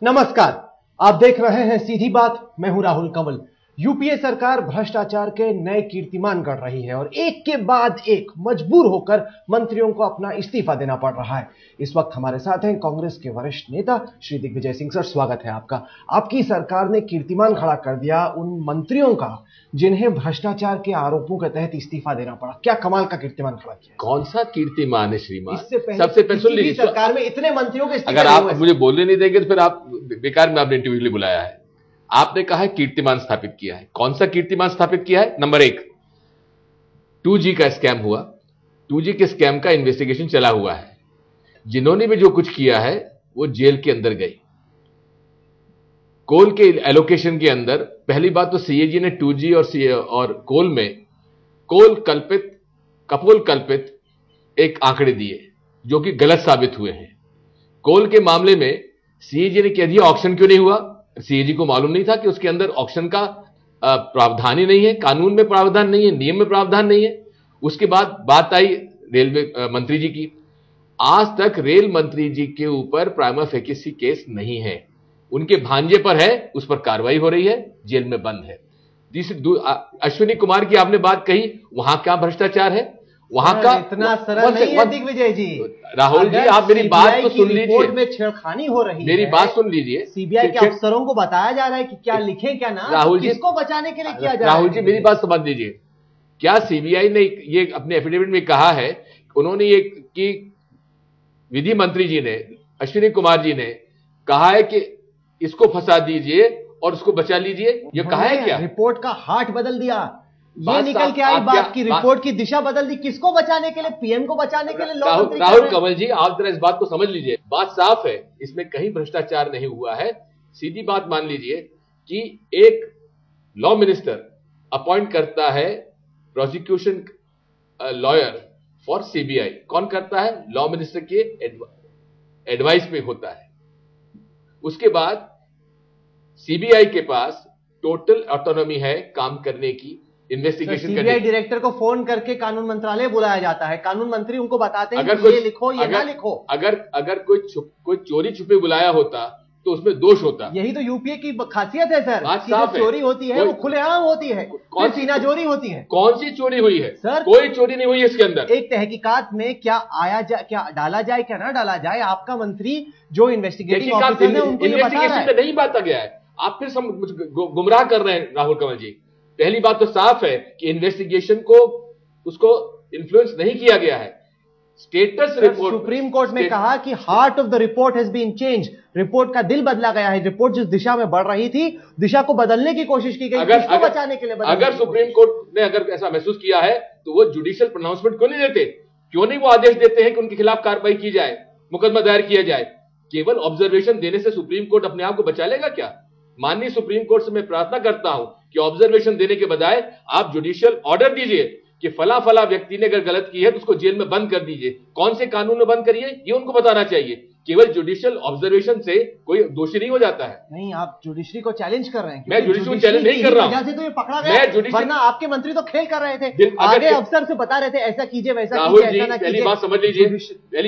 नमस्कार, आप देख रहे हैं सीधी बात। मैं हूं राहुल कंवल। यूपीए सरकार भ्रष्टाचार के नए कीर्तिमान गढ़ रही है और एक के बाद एक मजबूर होकर मंत्रियों को अपना इस्तीफा देना पड़ रहा है। इस वक्त हमारे साथ हैं कांग्रेस के वरिष्ठ नेता श्री दिग्विजय सिंह। सर, स्वागत है आपका। आपकी सरकार ने कीर्तिमान खड़ा कर दिया उन मंत्रियों का जिन्हें भ्रष्टाचार के आरोपों के तहत इस्तीफा देना पड़ा। क्या कमाल का कीर्तिमान खड़ा किया। कौन सा कीर्तिमान है श्रीमान? सबसे पहले सुन लीजिए, सरकार में इतने मंत्रियों के अगर आप मुझे बोलने नहीं देंगे तो फिर आप बेकार में आपने इंटरव्यू के लिए बुलाया है। आपने कहा है कीर्तिमान स्थापित किया है। कौन सा कीर्तिमान स्थापित किया है? नंबर एक, 2G का स्कैम हुआ। 2G के स्कैम का इन्वेस्टिगेशन चला हुआ है। जिन्होंने भी जो कुछ किया है वो जेल के अंदर गई। कोल के एलोकेशन के अंदर पहली बात तो सीएजी ने 2G और कोल में कपोल कल्पित एक आंकड़े दिए जो कि गलत साबित हुए हैं। कोल के मामले में सीएजी ने कह दिया ऑक्शन क्यों नहीं हुआ। सीएजी को मालूम नहीं था कि उसके अंदर ऑक्शन का प्रावधान ही नहीं है, कानून में प्रावधान नहीं है, नियम में प्रावधान नहीं है। उसके बाद बात आई रेलवे मंत्री जी की। आज तक रेल मंत्री जी के ऊपर प्राइमा फेसी केस नहीं है। उनके भांजे पर है, उस पर कार्रवाई हो रही है, जेल में बंद है। अश्विनी कुमार की आपने बात कही, वहां क्या भ्रष्टाचार है? वहां का इतना सरल नहीं है दिग्विजय जी। राहुल जी, आप मेरी बात तो सुन लीजिए। रिपोर्ट में छेड़खानी हो रही है, मेरी बात सुन लीजिए। सीबीआई के अफसरों को बताया जा रहा है कि क्या लिखें क्या ना, राहुल जी, किसको बचाने के लिए किया जा रहा है। राहुल जी, मेरी बात समझ लीजिए। क्या सीबीआई ने ये अपने एफिडेविट में कहा है? उन्होंने ये कि विधि मंत्री जी ने, अश्विनी कुमार जी ने कहा है कि इसको फंसा दीजिए और उसको बचा लीजिए, ये कहा है क्या? रिपोर्ट का हाथ बदल दिया। ये निकल के आई बात की रिपोर्ट की दिशा बदल दी। किसको बचाने के लिए? पीएम को बचाने के लिए। राहुल कंवल जी, आप जरा इस बात को समझ लीजिए। बात साफ है, इसमें कहीं भ्रष्टाचार नहीं हुआ है। सीधी बात मान लीजिए कि एक लॉ मिनिस्टर अपॉइंट करता है प्रोसिक्यूशन लॉयर फॉर सीबीआई। कौन करता है? लॉ मिनिस्टर के एडवाइस पे होता है। उसके बाद सीबीआई के पास टोटल ऑटोनॉमी है काम करने की, इन्वेस्टिगेशन करने। सीबीआई डायरेक्टर को फोन करके कानून मंत्रालय बुलाया जाता है। कानून मंत्री उनको बताते हैं कि ये लिखो, ये ना लिखो। अगर कोई चोरी छुपे बुलाया होता तो उसमें दोष होता। यही तो यूपीए की खासियत है सर। बात साफ है। चोरी होती है वो खुलेआम होती है। कौन सी चोरी होती है? कौन सी चोरी हुई है सर? कोई चोरी नहीं हुई है इसके अंदर। एक तहकीकात में क्या क्या डाला जाए, क्या ना डाला जाए, आपका मंत्री जो इन्वेस्टिगेटिंग ऑफिसर है उनको ये बता रहा है। नहीं बांटा गया है। आप फिर गुमराह कर रहे हैं राहुल कंवल जी। पहली बात तो साफ है कि इन्वेस्टिगेशन को उसको इन्फ्लुएंस नहीं किया गया है। स्टेटस रिपोर्ट सुप्रीम कोर्ट ने कहा कि heart of the report has been change. Report का दिल बदला गया है। रिपोर्ट जिस दिशा में बढ़ रही थी, दिशा को बदलने की कोशिश की गई। किसको बचाने के लिए? अगर सुप्रीम कोर्ट ने अगर ऐसा महसूस किया है तो वो जुडिशियल प्रोनाउंसमेंट क्यों नहीं देते? क्यों नहीं वो आदेश देते हैं कि उनके खिलाफ कार्रवाई की जाए, मुकदमा दायर किया जाए? केवल ऑब्जर्वेशन देने से सुप्रीम कोर्ट अपने आप को बचा लेगा क्या? माननीय सुप्रीम कोर्ट से मैं प्रार्थना करता हूं कि ऑब्जर्वेशन देने के बजाय आप जुडिशियल ऑर्डर दीजिए कि फला फला व्यक्ति ने अगर गलत की है तो उसको जेल में बंद कर दीजिए। कौन से कानून में बंद करिए ये उनको बताना चाहिए। केवल जुडिशियल ऑब्जर्वेशन से कोई दोषी नहीं हो जाता है। नहीं, आप जुडिशरी को चैलेंज कर रहे हैं। मैं जुडिशरी को चैलेंज नहीं कर रहा हूं। तो ये पकड़ा गया, वरना आपके मंत्री तो खेल कर रहे थे, आगे अफसर से बता रहे थे ऐसा कीजिए वैसा कीजिए, ऐसा ना कीजिए। पहली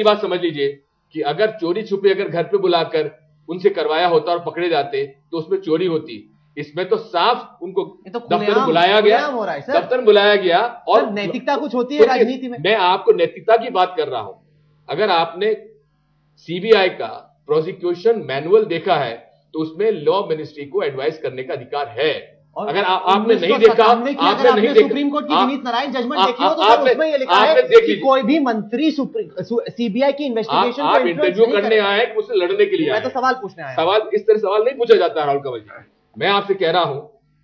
बात समझ लीजिए कि अगर चोरी छुपे अगर घर पे बुलाकर उनसे करवाया होता और पकड़े जाते तो उसमें चोरी होती। इसमें तो साफ उनको दफ्तर बुलाया गया, दफ्तर बुलाया गया। और नैतिकता कुछ होती है राजनीति में। मैं आपको नैतिकता की बात कर रहा हूं। अगर आपने सीबीआई का प्रोसिक्यूशन मैनुअल देखा है तो उसमें लॉ मिनिस्ट्री को एडवाइस करने का अधिकार है। अगर आपने नहीं देखा, आपने नहीं देखा, सुप्रीम कोर्ट की विनीत नारायण जजमेंट देखी हो तो उसमें ये लिखा है कि कोई भी मंत्री सीबीआई की इन्वेस्टिगेशन आप इंटरव्यू करने आए कि उससे लड़ने के लिए? मैं तो सवाल पूछने आया। सवाल इस तरह सवाल नहीं पूछा जाता राहुल कंवल जी। मैं आपसे कह रहा हूं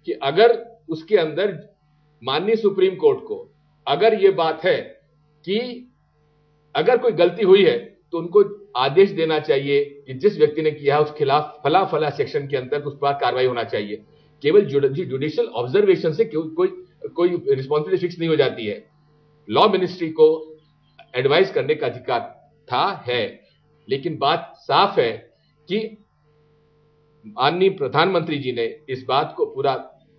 कि अगर उसके अंदर माननीय सुप्रीम कोर्ट को अगर यह बात है कि अगर कोई गलती हुई है तो उनको आदेश देना चाहिए कि जिस व्यक्ति ने किया उसके खिलाफ फला फला सेक्शन के अंदर उस पर कार्रवाई होना चाहिए। केवल जुडिशियल ऑब्जर्वेशन से कोई रिस्पॉन्सिबिलिटी फिक्स नहीं हो जाती है। लॉ मिनिस्ट्री को एडवाइस करने का अधिकार था, है, लेकिन बात साफ है कि माननीय प्रधानमंत्री जी ने इस बात को पूरा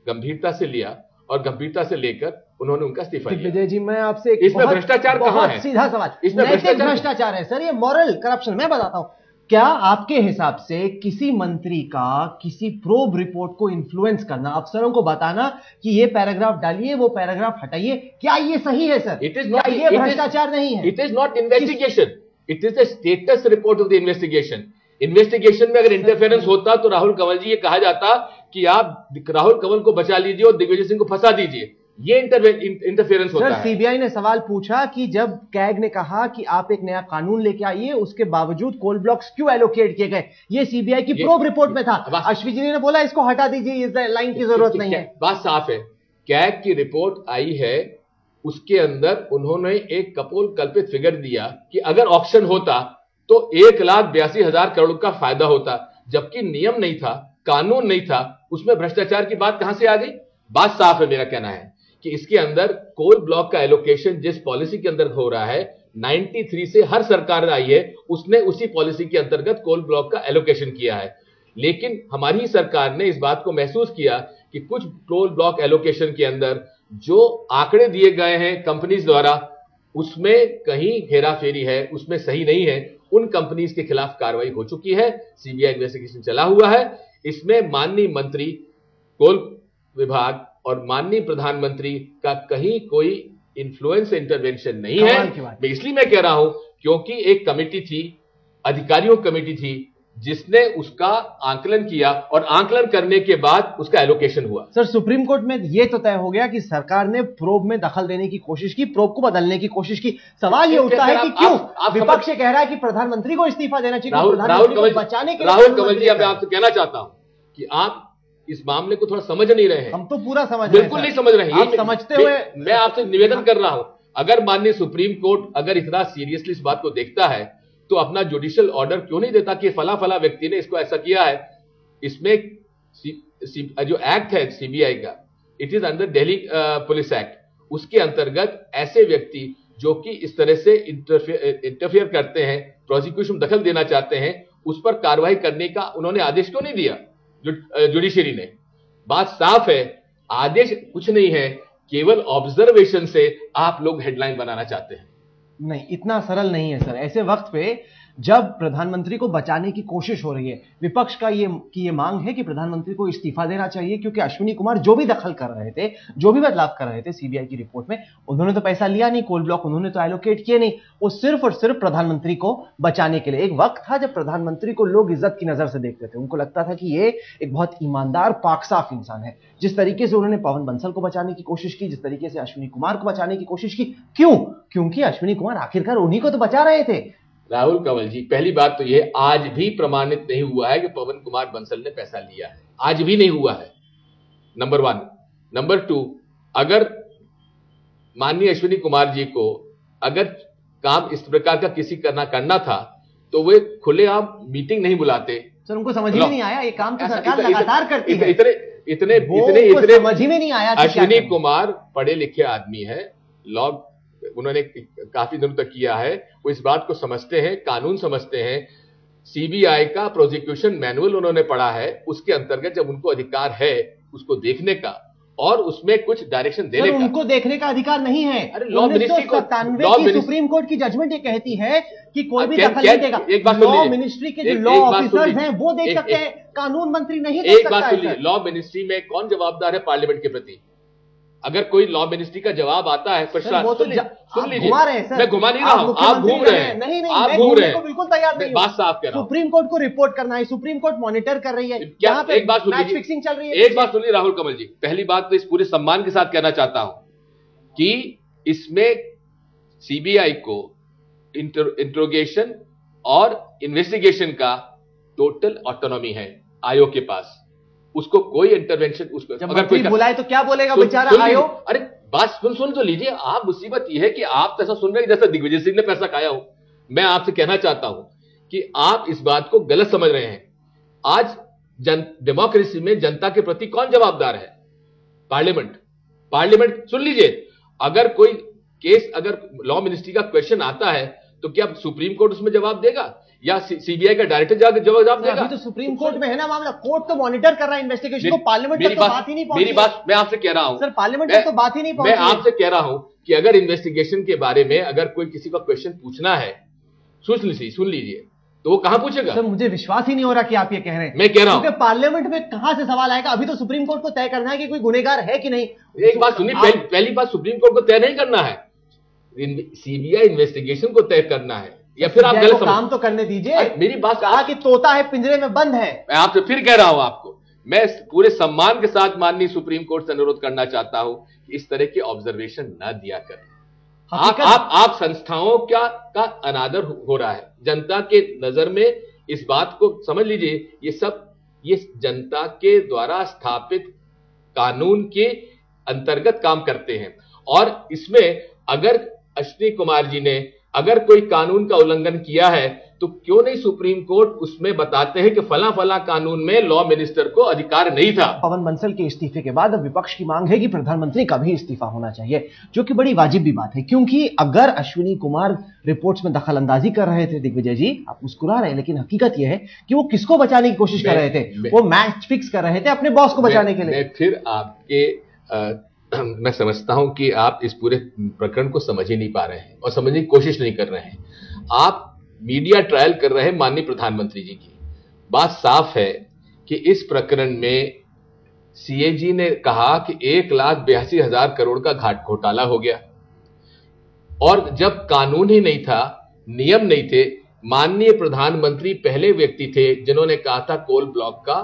गंभीरता से लिया और गंभीरता से लेकर उन्होंने उनका इस्तीफा दिया। दिग्विजय जी, मैं आपसे इसमें भ्रष्टाचार कहां है? सीधा सवाल। इसमें भ्रष्टाचार है सर, ये मॉरल करप्शन। मैं बताता हूं, क्या आपके हिसाब से किसी मंत्री का किसी प्रोब रिपोर्ट को इन्फ्लुएंस करना, अफसरों को बताना कि ये पैराग्राफ डालिए, वो पैराग्राफ हटाइए, क्या ये सही है सर? इट इज नॉट, ये भ्रष्टाचार नहीं है? It is not investigation, it is the status report of the investigation. Investigation में अगर इंटरफेरेंस होता तो राहुल कंवल जी ये कहा जाता कि आप राहुल कंवल को बचा लीजिए और दिग्विजय सिंह को फंसा दीजिए, ये इंटरफेरेंस होता है। सीबीआई ने सवाल पूछा कि जब कैग ने कहा कि आप एक नया कानून लेके आइए, उसके बावजूद कोल ब्लॉक्स क्यों एलोकेट किए गए, ये सीबीआई की प्रोब रिपोर्ट में था। अश्विनी जी ने बोला इसको हटा दीजिए, इस लाइन की जरूरत नहीं है। बात साफ है, कैग की रिपोर्ट आई है, उसके अंदर उन्होंने एक कपोल कल्पित फिगर दिया कि अगर ऑक्शन होता तो 1,82,000 करोड़ का फायदा होता, जबकि नियम नहीं था, कानून नहीं था, उसमें भ्रष्टाचार की बात कहां से आ गई? बात साफ है, मेरा कहना है कि इसके अंदर कोल ब्लॉक का एलोकेशन जिस पॉलिसी के अंदर हो रहा है, 93 से हर सरकार आई है उसने उसी पॉलिसी के अंतर्गत कोल ब्लॉक का एलोकेशन किया है। लेकिन हमारी ही सरकार ने इस बात को महसूस किया कि कुछ कोल ब्लॉक एलोकेशन के अंदर जो आंकड़े दिए गए हैं कंपनीज द्वारा, उसमें कहीं हेराफेरी है, उसमें सही नहीं है। उन कंपनीज के खिलाफ कार्रवाई हो चुकी है, सीबीआई इन्वेस्टिगेशन चला हुआ है। इसमें माननीय मंत्री कोल विभाग और माननीय प्रधानमंत्री का कहीं कोई इंफ्लुएंस इंटरवेंशन नहीं है। इसलिए मैं कह रहा हूं क्योंकि एक कमेटी थी, अधिकारियों कमेटी थी, जिसने उसका आंकलन किया और आंकलन करने के बाद उसका एलोकेशन हुआ। सर, सुप्रीम कोर्ट में यह तो तय हो गया कि सरकार ने प्रोब में दखल देने की कोशिश की, प्रोब को बदलने की कोशिश की। सवाल यह उठता है कि क्यों? विपक्ष कह रहा है कि प्रधानमंत्री को इस्तीफा देना चाहिए, राहुल कंवल जी, मैं आपसे कहना चाहता हूं कि आप इस मामले को थोड़ा समझ नहीं रहे हैं। हम तो पूरा समझ रहे हैं, बिल्कुल नहीं समझ रहे हैं। आप समझते हुए मैं आपसे निवेदन कर रहा हूं, अगर माननीय सुप्रीम कोर्ट अगर इतना सीरियसली इस बात को देखता है तो अपना जुडिशियल ऑर्डर क्यों नहीं देता कि फला फला व्यक्ति ने इसको ऐसा किया है। इसमें जो एक्ट है सीबीआई का, it is under Delhi police act, उसके अंतर्गत ऐसे व्यक्ति जो कि इस तरह से इंटरफेयर करते हैं, प्रोसिक्यूशन दखल देना चाहते हैं, उस पर कार्रवाई करने का उन्होंने आदेश क्यों नहीं दिया जुडिशरी ने? बात साफ है, आदेश कुछ नहीं है, केवल ऑब्जर्वेशन से आप लोग हेडलाइन बनाना चाहते हैं। नहीं, इतना सरल नहीं है सर। ऐसे वक्त पे जब प्रधानमंत्री को बचाने की कोशिश हो रही है, विपक्ष का ये मांग है कि प्रधानमंत्री को इस्तीफा देना चाहिए, क्योंकि अश्विनी कुमार जो भी दखल कर रहे थे, जो भी बदलाव कर रहे थे सीबीआई की रिपोर्ट में, उन्होंने तो पैसा लिया नहीं, कोल ब्लॉक उन्होंने तो एलोकेट किए नहीं, वो सिर्फ और सिर्फ प्रधानमंत्री को बचाने के लिए। एक वक्त था जब प्रधानमंत्री को लोग इज्जत की नजर से देखते थे, उनको लगता था कि ये एक बहुत ईमानदार, पाक साफ इंसान है। जिस तरीके से उन्होंने पवन बंसल को बचाने की कोशिश की, जिस तरीके से अश्विनी कुमार को बचाने की कोशिश की, क्यों? क्योंकि अश्विनी कुमार आखिरकार उन्हीं को तो बचा रहे थे। राहुल कंवल जी, पहली बात तो यह आज भी प्रमाणित नहीं हुआ है कि पवन कुमार बंसल ने पैसा लिया है, आज भी नहीं हुआ है, नंबर 1। नंबर 2, अगर माननीय अश्विनी कुमार जी को अगर काम इस प्रकार का किसी करना था तो वे खुलेआम मीटिंग नहीं बुलाते। सर, उनको समझ ही नहीं आया, ये काम तो सरकार लगातार करती है। इतने समझ ही में नहीं आया। अश्विनी कुमार पढ़े लिखे आदमी है, लॉ उन्होंने काफी दिनों तक किया है, वो इस बात को समझते हैं, कानून समझते हैं। सीबीआई का प्रोसिक्यूशन मैनुअल उन्होंने पढ़ा है, उसके अंतर्गत जब उनको अधिकार है उसको देखने का और उसमें कुछ डायरेक्शन देने का। उनको देखने का अधिकार नहीं है। अरे लॉ मिनिस्ट्री को, सुप्रीम कोर्ट की जजमेंट ये कहती है कि कोई भी दखल नहीं देगा। एक बात लॉ मिनिस्ट्री के जो लॉ ऑफिसर्स हैं वो देख सकते हैं, कानून मंत्री नहीं देख सकता। एक बात सुनिए, लॉ मिनिस्ट्री में कौन जवाबदार है पार्लियामेंट के प्रति? अगर कोई लॉ मिनिस्ट्री का जवाब आता है, सुन लीजिए, मैं घुमा नहीं रहा हूं, आप घूम रहे हैं। नहीं, आप घूम रहे हैं, बिल्कुल तैयार नहीं। बात साफ कह रहा हूं, सुप्रीम कोर्ट को रिपोर्ट करना है, सुप्रीम कोर्ट मॉनिटर कर रही है। क्या एक बात मैच फिक्सिंग चल रही है। एक बात सुनिए राहुल कंवल जी, पहली बात तो इस पूरे सम्मान के साथ कहना चाहता हूं कि इसमें सीबीआई को इंट्रोगेशन और इन्वेस्टिगेशन का टोटल ऑटोनॉमी है आयोग के पास, उसको कोई इंटरवेंशन, उसको अगर कोई बुलाए तो क्या बोलेगा बेचारा आयोग? अरे बात सुन तो लीजिए आप। मुसीबत यह है कि आप ऐसा सुन रहे हैं जैसा दिग्विजय सिंह ने पैसा खाया हो। मैं आपसे कहना चाहता हूं कि आप इस बात को गलत समझ रहे हैं। आज डेमोक्रेसी में जनता के प्रति कौन जवाबदार है? पार्लियामेंट। सुन लीजिए, अगर कोई केस, अगर लॉ मिनिस्ट्री का क्वेश्चन आता है तो क्या सुप्रीम कोर्ट उसमें जवाब देगा या सीबीआई का डायरेक्टर जाकर जवाब देगा? अभी तो सुप्रीम कोर्ट में है ना मामला, कोर्ट तो मॉनिटर कर रहा है इन्वेस्टिगेशन को, पार्लियामेंट तक तो बात ही नहीं पहुंची। मेरी बात मैं आपसे कह रहा हूं सर, पार्लियामेंट तक तो बात ही नहीं पहुंची। मैं आपसे कह रहा हूं कि अगर इन्वेस्टिगेशन के बारे में अगर कोई किसी का क्वेश्चन पूछना है, सुन लीजिए, तो वो कहां पूछेगा? सर मुझे विश्वास ही नहीं हो रहा कि आप ये कह रहे हैं। मैं कह रहा हूं क्योंकि पार्लियामेंट में कहां से सवाल आएगा? अभी तो सुप्रीम कोर्ट को तय करना है कि कोई गुनहगार है कि नहीं। एक बात सुनिए, पहली बात सुप्रीम कोर्ट को तय नहीं करना है, सीबीआई इन्वेस्टिगेशन को तय करना है। या फिर आप गलत काम तो करने दीजिए। मेरी बात, कहा कि तोता है पिंजरे में बंद है। मैं आपसे फिर कह रहा हूं, आपको मैं पूरे सम्मान के साथ माननीय सुप्रीम कोर्ट से अनुरोध करना चाहता हूं कि इस तरह के ऑब्जर्वेशन ना दिया करें। आप संस्थाओं का अनादर हो रहा है जनता के नजर में। इस बात को समझ लीजिए, ये जनता के द्वारा स्थापित कानून के अंतर्गत काम करते हैं। और इसमें अगर अश्विनी कुमार जी ने अगर कोई कानून का उल्लंघन किया है तो क्यों नहीं सुप्रीम कोर्ट उसमें बताते हैं कि फला फला कानून में लॉ मिनिस्टर को अधिकार नहीं था। पवन बंसल के इस्तीफे के बाद अब विपक्ष की मांग है कि प्रधानमंत्री का भी इस्तीफा होना चाहिए, जो कि बड़ी वाजिब भी बात है। क्योंकि अगर अश्विनी कुमार रिपोर्ट्स में दखल अंदाजी कर रहे थे, दिग्विजय जी आप मुस्कुरा रहे हैं, लेकिन हकीकत यह है कि वो किसको बचाने की कोशिश कर रहे थे? वो मैच फिक्स कर रहे थे अपने बॉस को बचाने के लिए। फिर आपके मैं समझता हूं कि आप इस पूरे प्रकरण को समझ ही नहीं पा रहे हैं और समझने की कोशिश नहीं कर रहे हैं। आप मीडिया ट्रायल कर रहे हैं माननीय प्रधानमंत्री जी की। बात साफ है कि इस प्रकरण में सीएजी ने कहा कि 1,82,000 करोड़ का घोटाला हो गया, और जब कानून ही नहीं था, नियम नहीं थे, माननीय प्रधानमंत्री पहले व्यक्ति थे जिन्होंने कहा था कोल ब्लॉक का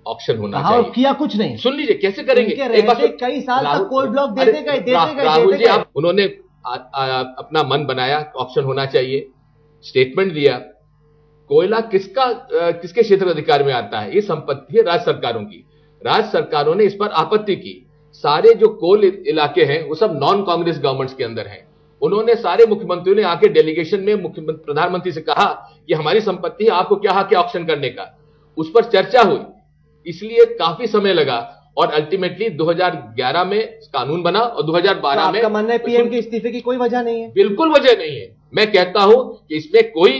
ऑक्शन होना चाहिए। किया कुछ नहीं। सुन लीजिए कैसे करेंगे। एक बार कई साल तक कोल ब्लॉक देते गए राहुल जी, उन्होंने अपना मन बनाया, ऑक्शन होना चाहिए, स्टेटमेंट दिया। कोयला किसके क्षेत्र अधिकार में आता है? ये संपत्ति है राज्य सरकारों की। राज्य सरकारों ने इस पर आपत्ति की। सारे जो कोल इलाके हैं वो सब नॉन कांग्रेस गवर्नमेंट्स के अंदर हैं। उन्होंने सारे मुख्यमंत्रियों ने आके डेलीगेशन में प्रधानमंत्री से कहा कि हमारी संपत्ति है, आपको क्या हक है ऑक्शन करने का। उस पर चर्चा हुई, इसलिए काफी समय लगा और अल्टीमेटली 2011 में कानून बना और 2012 में। आपका मानना है पीएम के इस्तीफे की कोई वजह नहीं है? बिल्कुल वजह नहीं है। मैं कहता हूं कि इसमें कोई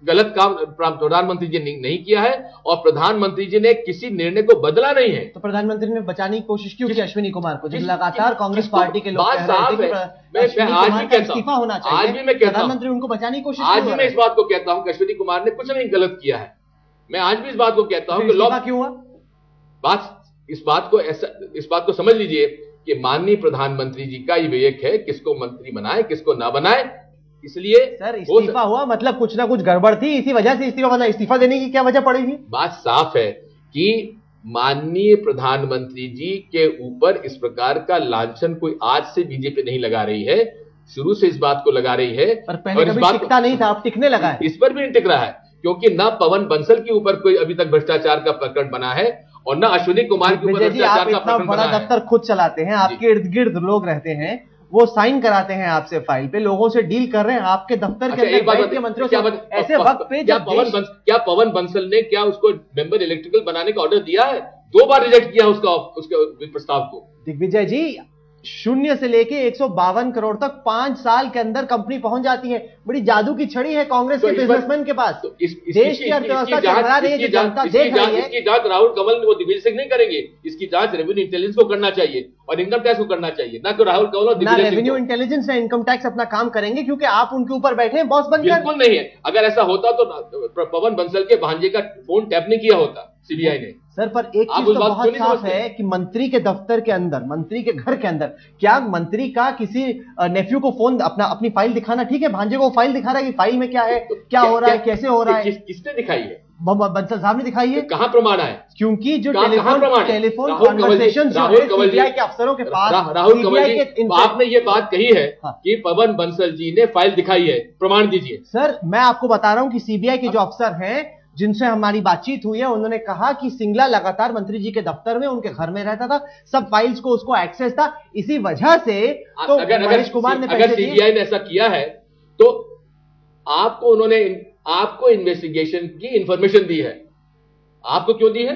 गलत काम प्रधानमंत्री जी ने नहीं किया है और प्रधानमंत्री जी ने किसी निर्णय को बदला नहीं है। तो प्रधानमंत्री ने बचाने की कोशिश क्यों की अश्विनी कुमार को, जब लगातार कांग्रेस पार्टी के लोग कह रहे थे कि आज भी इस्तीफा होना चाहिए? आज भी मैं कहता हूं प्रधानमंत्री उनको बचाने की कोशिश। आज भी मैं इस बात को कहता हूं कि अश्विनी कुमार ने कुछ नहीं गलत किया है। मैं आज भी इस बात को कहता हूं कि लॉ क्यों हुआ। इस बात को समझ लीजिए कि माननीय प्रधानमंत्री जी का ये विवेक है किसको मंत्री बनाए किसको ना बनाए। इसलिए सर इस्तीफा हुआ मतलब कुछ ना कुछ गड़बड़ थी, इसी वजह से इस्तीफा बना। इस्तीफा देने की क्या वजह पड़ी थी? बात साफ है कि माननीय प्रधानमंत्री जी के ऊपर इस प्रकार का लांछन कोई आज से बीजेपी नहीं लगा रही है, शुरू से इस बात को लगा रही है। पर पहले कभी टिकता नहीं था, अब टिकने लगा है। इस पर भी नहीं टिक रहा है क्योंकि ना पवन बंसल के ऊपर कोई अभी तक भ्रष्टाचार का प्रकरण बना है और ना अश्विनी कुमार के ऊपर भ्रष्टाचार का प्रकरण बना है। बड़ा दफ्तर खुद चलाते हैं, आपके इर्द गिर्द लोग रहते हैं, वो साइन कराते हैं आपसे फाइल पे, लोगों से डील कर रहे हैं आपके दफ्तर के अंदर बैठ के मंत्रियों से। ऐसे वक्त पे क्या पवन बंसल ने क्या उसको मेंबर इलेक्ट्रिकल बनाने का ऑर्डर दिया है? 2 बार रिजेक्ट किया उसके प्रस्ताव को। दिग्विजय जी, 0 से लेके 152 करोड़ तक 5 साल के अंदर कंपनी पहुंच जाती है। बड़ी जादू की छड़ी है कांग्रेस के बिजनेसमैन के पास। तो देश की अर्थव्यवस्था चला रही है, जनता देख रही है। इसकी जांच राहुल कंवल वो दिग्विजय सिंह नहीं करेंगे, इसकी जांच रेवेन्यू इंटेलिजेंस को करना चाहिए और इनकम टैक्स को करना चाहिए, ना कि राहुल कंवल और दिग्विजय सिंह। रेवेन्यू इंटेलिजेंस या इनकम टैक्स अपना काम करेंगे क्योंकि आप उनके ऊपर बैठे हैं बॉस बनकर। बिल्कुल नहीं है। अगर ऐसा होता तो पवन बंसल के भांजे का फोन टैप नहीं किया होता सीबीआई ने। सर पर एक चीज तो बहुत साफ है कि मंत्री के दफ्तर के अंदर, मंत्री के घर के अंदर, क्या मंत्री का किसी नेफ्यू को फोन अपनी फाइल दिखाना ठीक है? भांजे को फाइल दिखा रहा है कि फाइल में क्या है, क्या हो रहा है, कैसे हो रहा है? किसने दिखाई है? बंसल साहब ने दिखाई है। कहां प्रमाण है? क्योंकि जो टेलीफोन कन्वर्सेशन सीबीआई के अफसरों के पास, राहुल कंवल जी आपने ये बात कही है कि पवन बंसल जी ने फाइल दिखाई है, प्रमाण दीजिए। सर मैं आपको बता रहा हूं कि सीबीआई के जो अफसर हैं जिनसे हमारी बातचीत हुई है, उन्होंने कहा कि सिंगला लगातार मंत्री जी के दफ्तर में, उनके घर में रहता था, सब फाइल्स को उसको एक्सेस था। इसी वजह से तो मनीष कुमार ने अगर सीबीआई ने ऐसा किया है तो आपको इन्वेस्टिगेशन की इंफॉर्मेशन दी है, आपको क्यों दी है?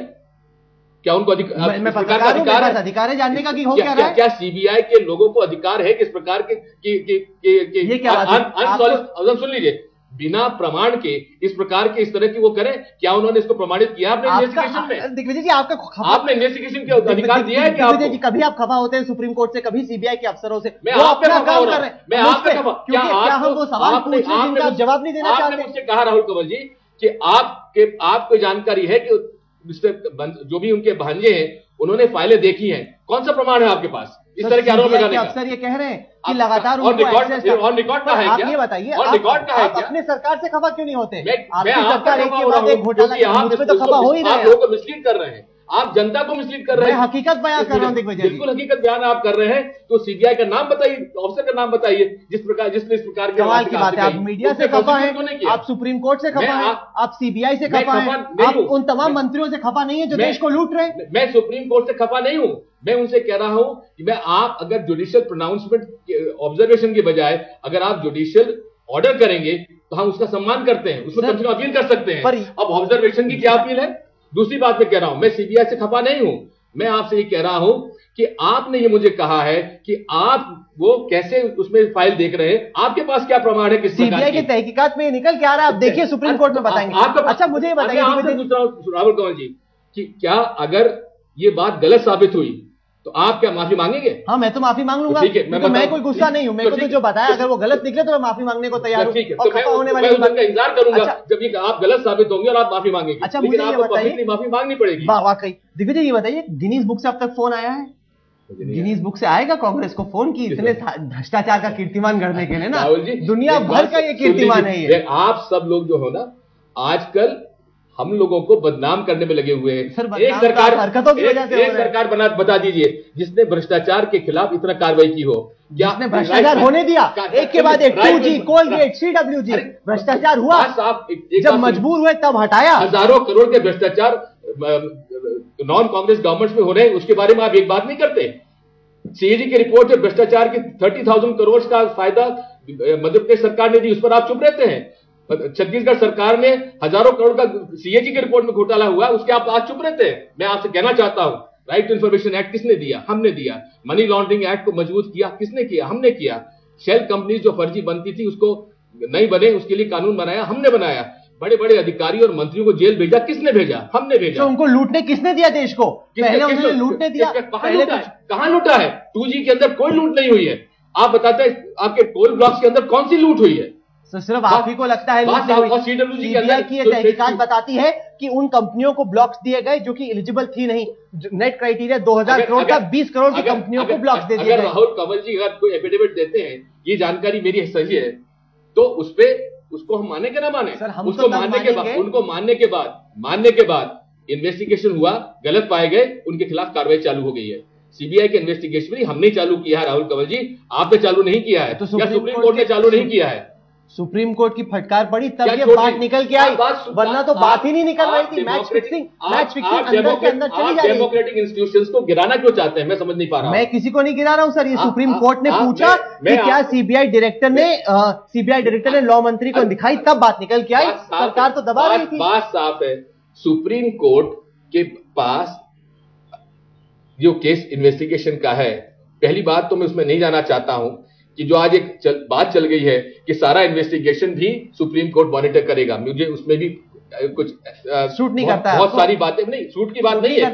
क्या उनको अधिकार है जानने का कि हो क्या रहा है? क्या सीबीआई के लोगों को अधिकार है किस प्रकार के ये क्या बात? सुन लीजिए, बिना प्रमाण के इस प्रकार के इस तरह की वो करें? क्या उन्होंने इसको प्रमाणित किया आपने इन्वेस्टिगेशन में? दिग्विजय जी आपने इन्वेस्टिगेशन के अधिकार दिया है क्या आपको? कभी आप खफा होते हैं सुप्रीम कोर्ट से, कभी सीबीआई के अफसरों से? मैं आप पे खफा हो रहा हूं। मैं आप पे खफा, क्या हम वो सवाल पूछ रहे हैं जिनका आप जवाब नहीं देना चाहते? आपने मुझसे कहा राहुल कंवल जी कि आपको जानकारी है कि जो भी उनके भांजे हैं उन्होंने फाइलें देखी हैं? कौन सा प्रमाण है आपके पास इस तरह के आरोप लगाने का? अफसर ये कह रहे हैं कि लगातार और उनको रिकॉर्ड एक्सेस और रिकॉर्ड का है आप क्या? ये बताइए, और रिकॉर्ड का है आप क्या? अपने सरकार से खफा क्यों नहीं होते? मैं आपकी सरकार एक के बाद एक घोटाला आप पे तो खफा हो ही रहे आप हैं। लोगों को मिसलीड कर रहे हैं, आप जनता को मिसलीड कर रहे हैं। मैं हकीकत बयान कर रहा हूं दिग्विजय जी। बिल्कुल हकीकत बयान आप कर रहे हैं। तो सीबीआई का नाम बताइए, ऑफिसर का नाम बताइए जिसने इस प्रकार की कमाल की बात है, आप मीडिया से खफा हैं, आप सुप्रीम कोर्ट से खफा हैं, आप सीबीआई से खफा हैं, आप उन तमाम मंत्रियों से खफा नहीं है जो देश को लूट रहे हैं। मैं सुप्रीम कोर्ट से खफा नहीं हूं। मैं उनसे कह रहा हूं कि आप अगर जुडिशियल प्रोनाउंसमेंट ऑब्जर्वेशन की बजाय अगर आप जुडिशियल ऑर्डर करेंगे तो हम उसका सम्मान करते हैं, उसमें कम से कम अपील कर सकते हैं। अब ऑब्जर्वेशन की क्या अपील है? दूसरी बात मैं कह रहा हूं, मैं सीबीआई से खफा नहीं हूं। मैं आपसे ये कह रहा हूं कि आपने ये मुझे कहा है कि आप वो कैसे उसमें फाइल देख रहे हैं, आपके पास क्या प्रमाण है? किस सीबीआई की तहकीकात में निकल के आ रहा है, आप देखिए सुप्रीम कोर्ट में बताएंगे। अच्छा मुझे ये बताइए राहुल कंवल जी कि क्या अगर ये बात गलत साबित हुई तो आप क्या माफी मांगेंगे? हाँ, मैं तो माफी मांग लूंगा। ठीक है, मैं कोई गुस्सा नहीं हूं, मेरे को तो जो बताया अगर वो गलत निकले तो मैं माफी मांगने को तैयार हूं। ठीक है, और खफा होने वाली मैं उनका इंतजार करूंगा। अच्छा, जब ये आप गलत साबित होंगे और आप माफी मांगेंगे। अच्छा लेकिन मुझे ये आपको बताइए, माफी मांगनी पड़ेगी। वाकई दिग्विजय ये बताइए, गिनीज बुक से अब तक फोन आया है? गिनीज बुक से आएगा कांग्रेस को फोन की इतने भ्रष्टाचार का कीर्तिमान करने के लिए ना? दुनिया भर का ये कीर्तिमान है। ये आप सब लोग जो हो ना आजकल हम लोगों को बदनाम करने में लगे हुए हैं। एक सरकार हरकतों की वजह से एक सरकार बता दीजिए जिसने भ्रष्टाचार के खिलाफ इतना कार्रवाई की हो। जिसने भ्रष्टाचार होने दिया, एक के बाद एक 2G, कोलगेट, CWG, भ्रष्टाचार हुआ, जब मजबूर हुए तब हटाया। हजारों करोड़ के भ्रष्टाचार नॉन कांग्रेस गवर्नमेंट में हो रहे हैं, उसके बारे में आप एक बात नहीं करते। सीएजी की रिपोर्ट में भ्रष्टाचार की 30,000 करोड़ का फायदा मध्य प्रदेश सरकार ने दी, उस पर आप चुप रहते हैं। छत्तीसगढ़ सरकार ने हजारों करोड़ का सीएजी की रिपोर्ट में घोटाला हुआ, उसके आप आज चुप रहते हैं। मैं आपसे कहना चाहता हूं, राइट टू इंफॉर्मेशन एक्ट किसने दिया? हमने दिया। मनी लॉन्ड्रिंग एक्ट को मजबूत किया, किसने किया? हमने किया। शेल कंपनी जो फर्जी बनती थी उसको नहीं बने, उसके लिए कानून बनाया, हमने बनाया। बड़े बड़े अधिकारी और मंत्रियों को जेल भेजा, किसने भेजा? हमने भेजा। तो उनको लूटने किसने दिया देश को? पहले उन्होंने लूटने दिया। कहां लूटा है? 2G के अंदर कोई लूट नहीं हुई है। आप बताते हैं आपके कोल ब्लॉक्स के अंदर कौन सी लूट हुई है? तो सिर्फ आप ही को लगता है? सीबीआई की तहकीकात बताती है कि उन कंपनियों को ब्लॉक्स दिए गए जो कि एलिजिबल थी नहीं। नेट क्राइटेरिया 2000 करोड़ का 20 करोड़ की कंपनियों को ब्लॉक्स दे दिए गए। अगर राहुल कंवल जी अगर कोई एफिडेविट देते हैं, ये जानकारी मेरी सही है, तो उसको हम माने कि ना माने? उसको मानने के बाद इन्वेस्टिगेशन हुआ, गलत पाए गए, उनके खिलाफ कार्रवाई चालू हो गई है। सीबीआई के इन्वेस्टिगेशन हमने चालू किया है राहुल कंवल जी, आपने चालू नहीं किया है। तो सुप्रीम कोर्ट ने चालू नहीं किया है। सुप्रीम कोर्ट की फटकार पड़ी तब ये बात निकल के आई, वरना तो बात ही नहीं निकल रही थी। मैच फिक्सिंग अंदर के अंदर चली जा रही है। डेमोक्रेटिक इंस्टीट्यूशंस को गिराना क्यों चाहते हैं? मैं समझ नहीं पा रहा हूं। मैं किसी को नहीं गिरा रहा हूं सर, ये सुप्रीम कोर्ट ने पूछा कि क्या सीबीआई डायरेक्टर ने लॉ मंत्री को दिखाई, तब बात निकल के आई। सरकार तो दबा रही थी। बात साफ है, सुप्रीम कोर्ट के पास जो केस इन्वेस्टिगेशन का है, पहली बात तो मैं उसमें नहीं जाना चाहता हूं कि जो आज एक बात चल गई है कि सारा इन्वेस्टिगेशन भी सुप्रीम कोर्ट मॉनिटर करेगा। मुझे उसमें भी कुछ सूट नहीं करता है। बहुत सारी बातें नहीं, सूट की बात नहीं है।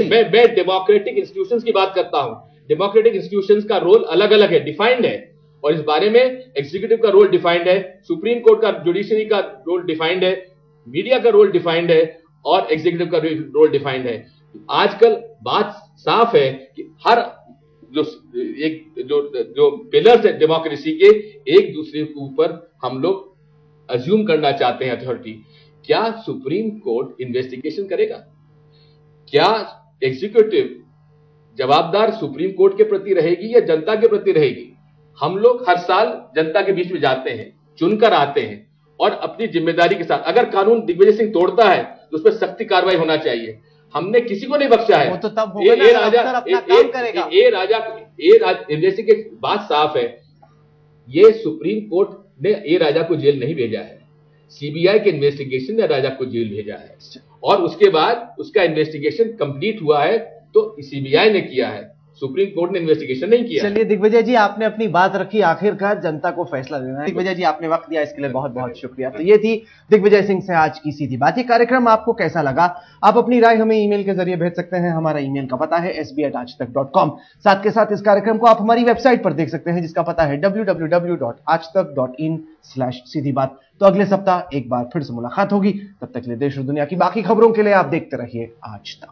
मैं डेमोक्रेटिक इंस्टीट्यूशंस की बात करता हूं। डेमोक्रेटिक इंस्टीट्यूशंस का रोल अलग अलग है, डिफाइंड है, और इस बारे में एग्जीक्यूटिव का रोल डिफाइंड है, सुप्रीम कोर्ट का जुडिशरी का रोल डिफाइंड है, मीडिया का रोल डिफाइंड है, और एग्जीक्यूटिव का रोल डिफाइंड है। आजकल बात साफ है कि हर जो पिलर्स है डेमोक्रेसी के, एक दूसरे के ऊपर हम लोग अज्यूम करना चाहते हैं अथॉरिटी। क्या सुप्रीम कोर्ट इन्वेस्टिगेशन करेगा? क्या एग्जीक्यूटिव जवाबदार सुप्रीम कोर्ट के प्रति रहेगी या जनता के प्रति रहेगी? हम लोग हर साल जनता के बीच में जाते हैं, चुनकर आते हैं, और अपनी जिम्मेदारी के साथ अगर कानून दिग्विजय सिंह तोड़ता है तो उस पर सख्ती कार्रवाई होना चाहिए। हमने किसी को नहीं बख्शा है। वो तो तब होगा ना, अफसर अपना काम करेगा। इन्वेस्टिगेशन बात साफ है, ये सुप्रीम कोर्ट ने ए राजा को जेल नहीं भेजा है, सीबीआई के इन्वेस्टिगेशन ने राजा को जेल भेजा है, और उसके बाद उसका इन्वेस्टिगेशन कंप्लीट हुआ है तो सीबीआई ने किया है। सुप्रीम कोर्ट ने इन्वेस्टिगेशन नहीं किया। चलिए दिग्विजय जी, आपने अपनी बात रखी, आखिरकार जनता को फैसला देना है। दिग्विजय जी, आपने वक्त दिया, इसके लिए बहुत बहुत शुक्रिया। तो ये थी दिग्विजय सिंह से आज की सीधी बात। ये कार्यक्रम आपको कैसा लगा? आप अपनी राय हमें ईमेल के जरिए भेज सकते हैं। हमारा ईमेल का पता है sb@aajtak.com। साथ के साथ इस कार्यक्रम को आप हमारी वेबसाइट पर देख सकते हैं, जिसका पता है www.aajtak.in/सीधी बात। तो अगले सप्ताह एक बार फिर से मुलाकात होगी। तब तक के लिए देश और दुनिया की बाकी खबरों के लिए आप देखते रहिए आज तक।